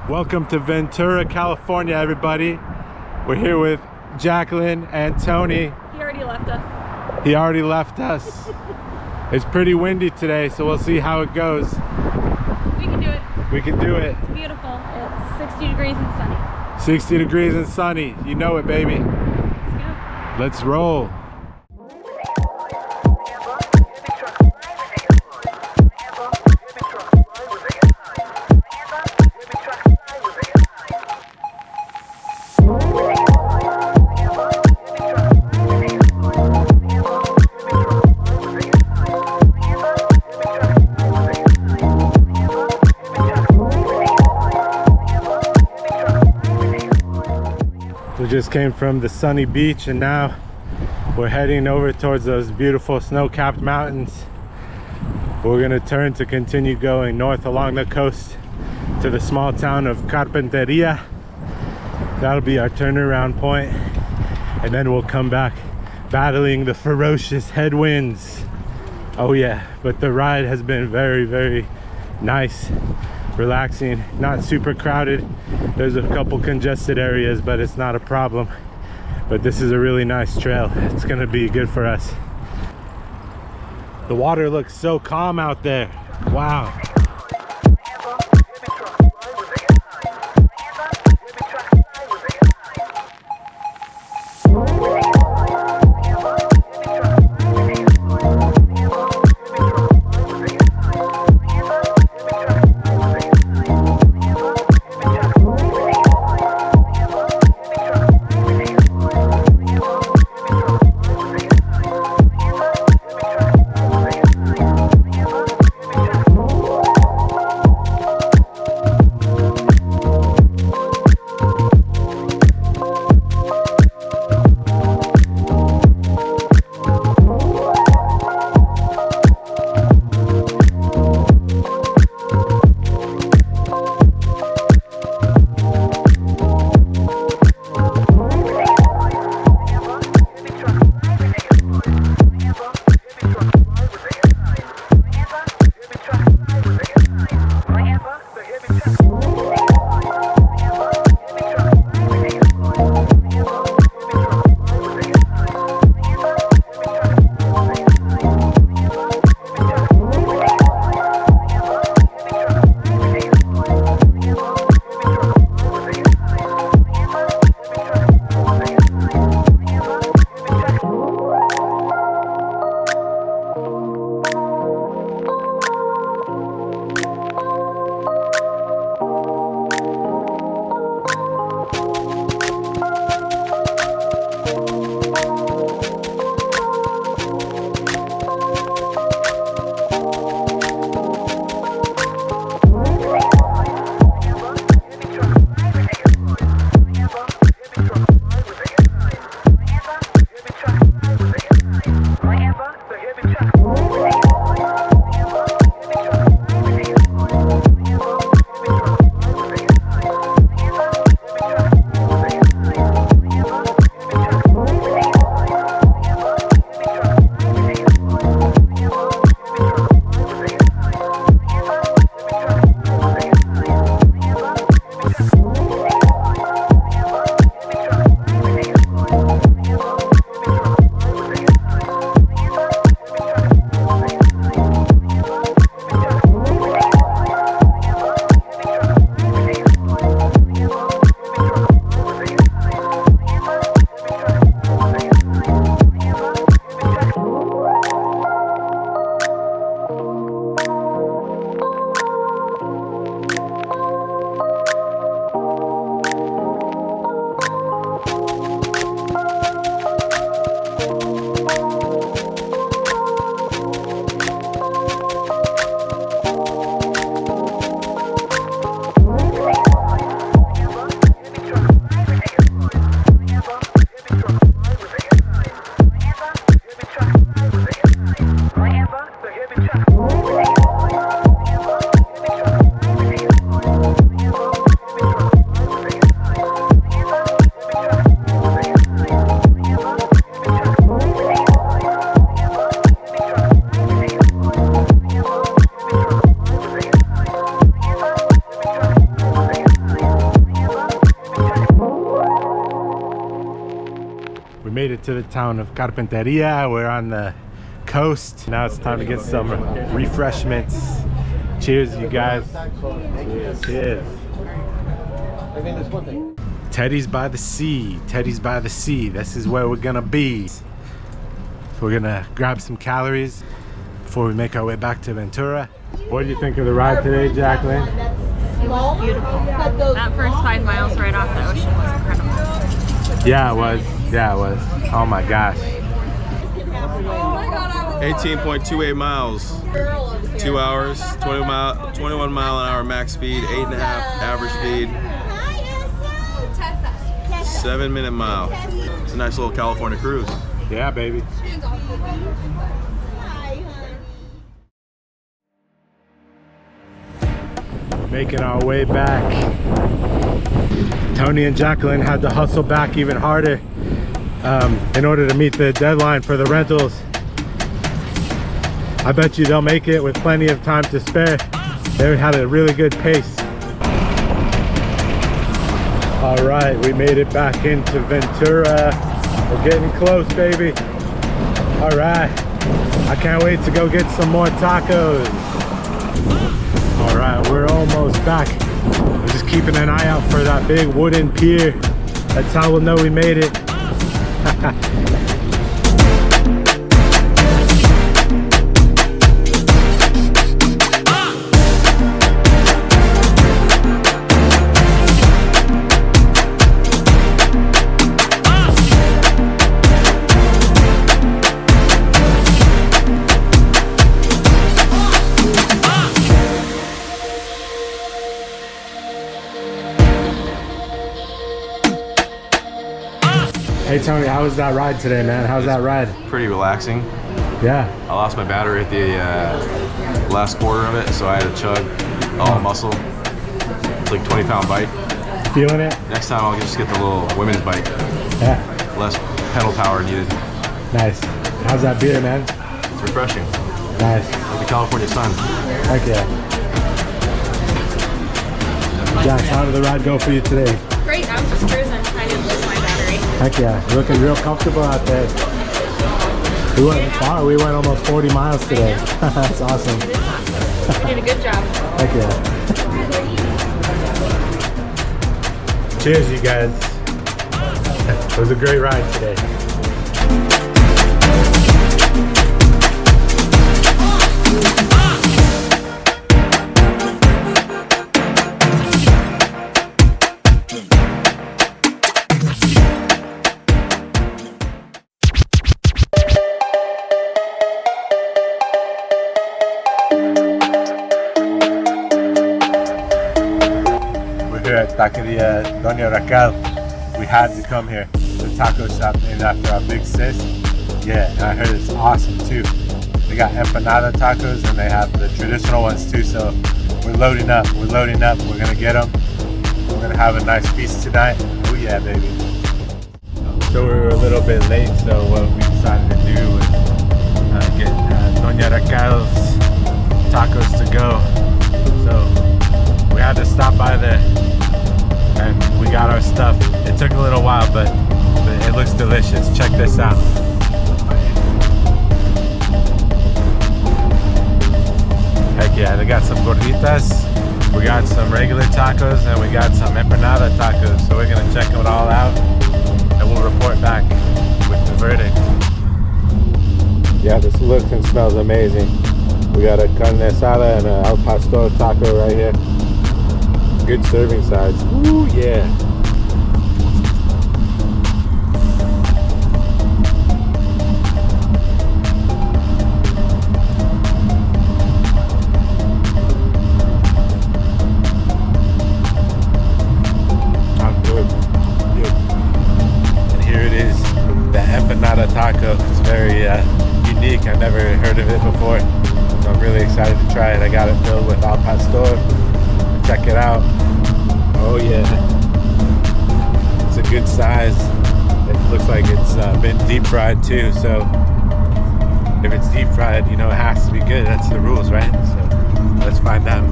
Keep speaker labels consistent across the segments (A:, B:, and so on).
A: Welcome to Ventura, California, everybody. We're here with Jacqueline and Tony.
B: He already left us.
A: He already left us. It's pretty windy today, so we'll see how it goes.
B: We can do it.
A: We can do it.
B: It's beautiful. It's 60 degrees and sunny.
A: 60 degrees and sunny. You know it, baby.
B: Let's go.
A: Let's roll. We just came from the sunny beach and now we're heading over towards those beautiful snow-capped mountains. We're gonna turn to continue going north along the coast to the small town of Carpinteria. That'll be our turnaround point, and then we'll come back battling the ferocious headwinds. Oh yeah, but the ride has been very nice, relaxing, not super crowded. There's a couple congested areas, but it's not a problem. But this is a really nice trail. It's gonna be good for us. The water looks so calm out there. Wow. made it to the town of Carpinteria. We're on the coast. Now it's time to get some refreshments. Cheers, you guys. Cheers. Teddy's by the sea. Teddy's by the sea. This is where we're gonna be. So we're gonna grab some calories before we make our way back to Ventura. What do you think of the ride today, Jacqueline?
B: It was beautiful. That first 5 miles right off the ocean was incredible.
A: Yeah, it was. Yeah, it was. Oh my gosh.
C: 18.28 miles, 2 hours, 21 mile an hour max speed, 8.5 average speed, 7-minute mile. It's a nice little California cruise.
A: Yeah, baby. Making our way back. Tony and Jacqueline had to hustle back even harder in order to meet the deadline for the rentals. I bet you they'll make it with plenty of time to spare. They had a really good pace. All right, we made it back into Ventura. We're getting close, baby. All right, I can't wait to go get some more tacos. All right, we're almost back. We're just keeping an eye out for that big wooden pier. That's how we'll know we made it. Hey Tony, how was that ride today, man? How's that ride?
C: Pretty relaxing.
A: Yeah.
C: I lost my battery at the last quarter of it, so I had to chug all muscle. It's like 20-pound bike.
A: Feeling it?
C: Next time I'll just get the little women's bike.
A: Yeah.
C: Less pedal power needed.
A: Nice. How's that beer, man?
C: It's refreshing.
A: Nice.
C: Like the California sun.
A: Heck yeah. Jax, how did the ride go for you today?
B: Great, I was just cruising. I didn't lose my battery.
A: Heck yeah, you're looking real comfortable out there. We went far, we went almost 40 miles today. That's awesome.
B: It is awesome. You did a good job.
A: Heck yeah. Cheers, you guys. It was a great ride today. At Taqueria Doña Raquel. We had to come here. The taco shop named after our big sis. Yeah, and I heard it's awesome too. They got empanada tacos and they have the traditional ones too. So we're loading up. We're loading up. We're gonna get them. We're gonna have a nice feast tonight. Oh yeah, baby. So we were a little bit late. So what we decided to do was get Doña Raquel's tacos to go. So we had to stop by there and we got our stuff. It took a little while, but it looks delicious. Check this out. Heck yeah, they got some gorditas, we got some regular tacos, and we got some empanada tacos. So we're gonna check it all out and we'll report back with the verdict. Yeah, this looks and smells amazing. We got a carne asada and a al pastor taco right here. Good serving size. Ooh, yeah. I'm good. Good. And here it is, the empanada taco. It's very unique. I've never heard of it before. So I'm really excited to try it. I got it filled with al pastor. Check it out. Oh yeah, it's a good size. It looks like it's been deep fried too, so if it's deep fried, you know it has to be good. That's the rules, right? So let's find out.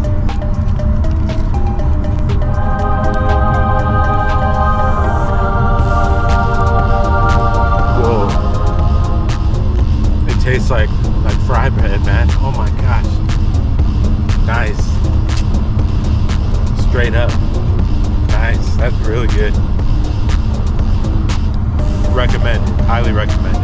A: looks like fry bread, man. Oh my gosh. Nice. Straight up. Nice. That's really good. Recommend. Highly recommend.